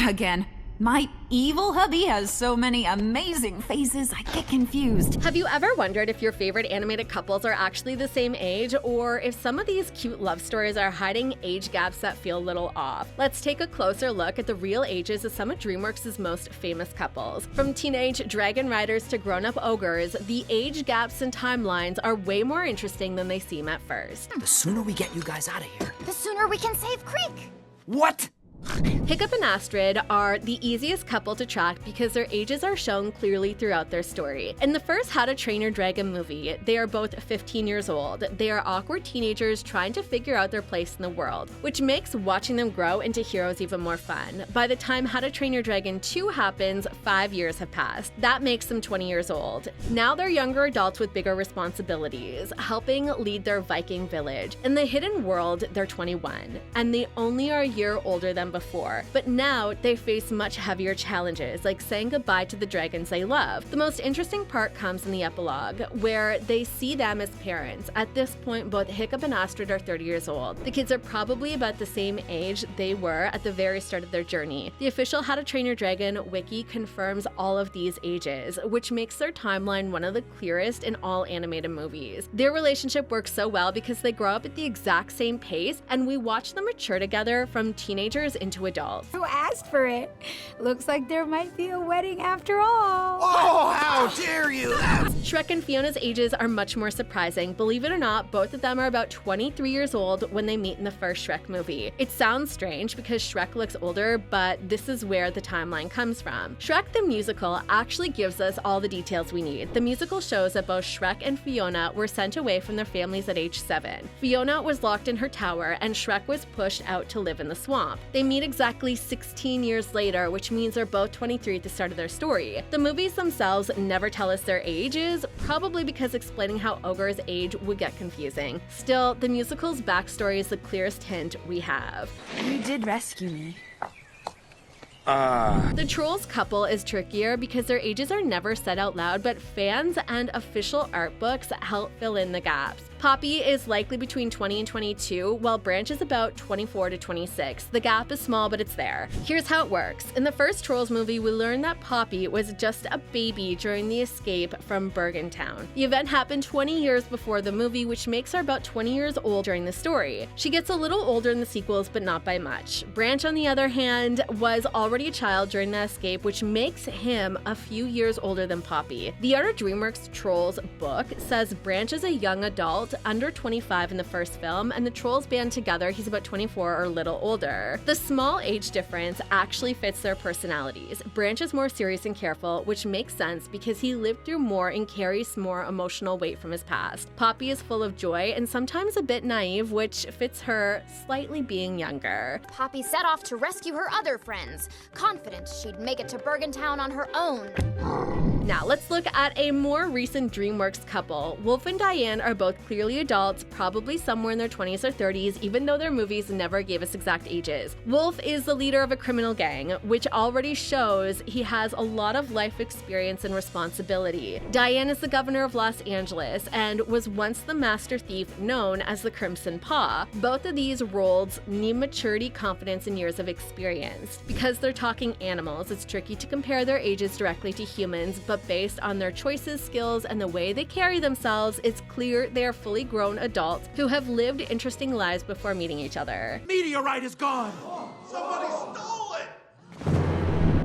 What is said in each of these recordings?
Again. My evil hubby has so many amazing faces, I get confused. Have you ever wondered if your favorite animated couples are actually the same age, or if some of these cute love stories are hiding age gaps that feel a little off? Let's take a closer look at the real ages of some of Dreamworks' most famous couples. From teenage dragon riders to grown-up ogres, the age gaps and timelines are way more interesting than they seem at first. The sooner we get you guys out of here, The sooner we can save Creek. What? Hiccup and Astrid are the easiest couple to track because their ages are shown clearly throughout their story. In the first How to Train Your Dragon movie, they are both 15 years old. They are awkward teenagers trying to figure out their place in the world, which makes watching them grow into heroes even more fun. By the time How to Train Your Dragon 2 happens, 5 years have passed. That makes them 20 years old. Now they're younger adults with bigger responsibilities, helping lead their Viking village. In the hidden world, they're 21, and they only are a year older than before, but now they face much heavier challenges, like saying goodbye to the dragons they love. The most interesting part comes in the epilogue, where they see them as parents. At this point, both Hiccup and Astrid are 30 years old. The kids are probably about the same age they were at the very start of their journey. The official How to Train Your Dragon wiki confirms all of these ages, which makes their timeline one of the clearest in all animated movies. Their relationship works so well because they grow up at the exact same pace, and we watch them mature together from teenagers into adults. Who asked for it? Looks like there might be a wedding after all. Oh, how dare you! Shrek and Fiona's ages are much more surprising. Believe it or not, both of them are about 23 years old when they meet in the first Shrek movie. It sounds strange because Shrek looks older, but this is where the timeline comes from. Shrek the musical actually gives us all the details we need. The musical shows that both Shrek and Fiona were sent away from their families at age 7. Fiona was locked in her tower, and Shrek was pushed out to live in the swamp. They meet exactly 16 years later, which means they're both 23 at the start of their story. The movies themselves never tell us their ages, probably because explaining how ogres age would get confusing. Still, the musical's backstory is the clearest hint we have. You did rescue me. The Trolls couple is trickier because their ages are never said out loud, but fans and official art books help fill in the gaps. Poppy is likely between 20 and 22, while Branch is about 24 to 26. The gap is small, but it's there. Here's how it works. In the first Trolls movie, we learn that Poppy was just a baby during the escape from Bergen Town. The event happened 20 years before the movie, which makes her about 20 years old during the story. She gets a little older in the sequels, but not by much. Branch, on the other hand, was already a child during the escape, which makes him a few years older than Poppy. The Art of Dreamworks Trolls book says Branch is a young adult, under 25 in the first film, and the Trolls band together, he's about 24 or a little older. The small age difference actually fits their personalities. Branch is more serious and careful, which makes sense because he lived through more and carries more emotional weight from his past. Poppy is full of joy and sometimes a bit naive, which fits her slightly being younger. Poppy set off to rescue her other friends, confident she'd make it to Bergen Town on her own. Now let's look at a more recent Dreamworks couple. Wolf and Diane are both clearly adults, probably somewhere in their 20s or 30s, even though their movies never gave us exact ages. Wolf is the leader of a criminal gang, which already shows he has a lot of life experience and responsibility. Diane is the governor of Los Angeles and was once the master thief known as the Crimson Paw. Both of these roles need maturity, confidence, and years of experience. Because they're talking animals, it's tricky to compare their ages directly to humans, but based on their choices, skills, and the way they carry themselves, it's clear they are fully grown adults who have lived interesting lives before meeting each other. Meteorite is gone! Somebody stole it!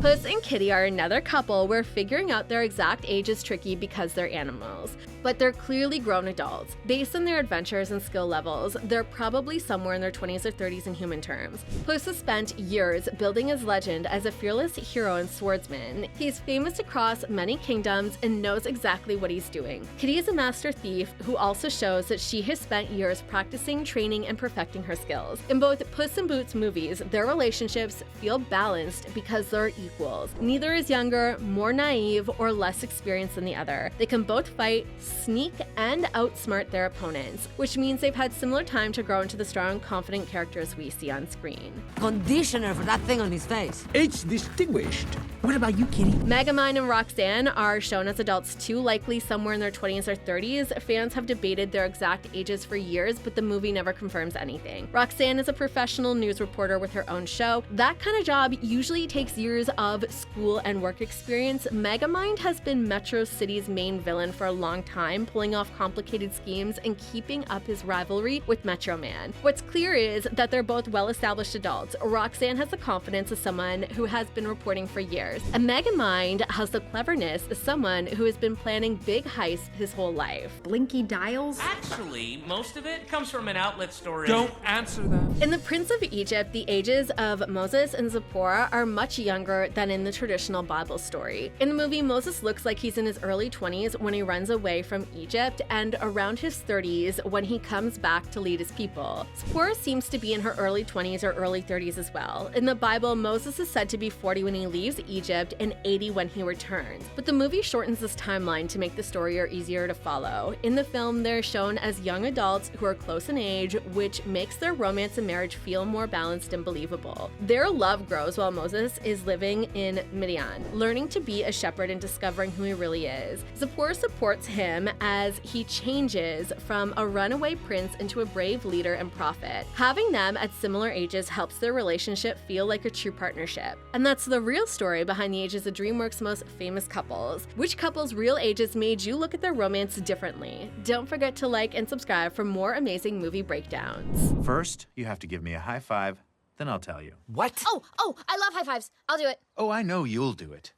Puss and Kitty are another couple where figuring out their exact age is tricky because they're animals, but they're clearly grown adults. Based on their adventures and skill levels, they're probably somewhere in their 20s or 30s in human terms. Puss has spent years building his legend as a fearless hero and swordsman. He's famous across many kingdoms and knows exactly what he's doing. Kitty is a master thief who also shows that she has spent years practicing, training, and perfecting her skills. In both Puss in Boots movies, their relationships feel balanced because they're equals. Neither is younger, more naive, or less experienced than the other. They can both fight, sneak, and outsmart their opponents, which means they've had similar time to grow into the strong, confident characters we see on screen. Conditioner for that thing on his face. It's distinguished. What about you, Kitty? Megamind and Roxanne are shown as adults too, likely somewhere in their 20s or 30s. Fans have debated their exact ages for years, but the movie never confirms anything. Roxanne is a professional news reporter with her own show. That kind of job usually takes years of school and work experience. Megamind has been Metro City's main villain for a long time, pulling off complicated schemes and keeping up his rivalry with Metro Man. What's clear is that they're both well-established adults. Roxanne has the confidence of someone who has been reporting for years, and Megamind has the cleverness of someone who has been planning big heists his whole life. Blinky dials? Actually, most of it comes from an outlet store. Don't answer that. In The Prince of Egypt, the ages of Moses and Zipporah are much younger than in the traditional Bible story. In the movie, Moses looks like he's in his early 20s when he runs away from Egypt, and around his 30s when he comes back to lead his people. Zipporah seems to be in her early 20s or early 30s as well. In the Bible, Moses is said to be 40 when he leaves Egypt and 80 when he returns. But the movie shortens this timeline to make the story easier to follow. In the film, they're shown as young adults who are close in age, which makes their romance and marriage feel more balanced and believable. Their love grows while Moses is living in Midian, learning to be a shepherd and discovering who he really is. Zipporah supports him as he changes from a runaway prince into a brave leader and prophet. Having them at similar ages helps their relationship feel like a true partnership. And that's the real story behind the ages of DreamWorks' most famous couples. Which couples' real ages made you look at their romance differently? Don't forget to like and subscribe for more amazing movie breakdowns. First, you have to give me a high five, then I'll tell you. What? Oh, I love high fives. I'll do it. Oh, I know you'll do it.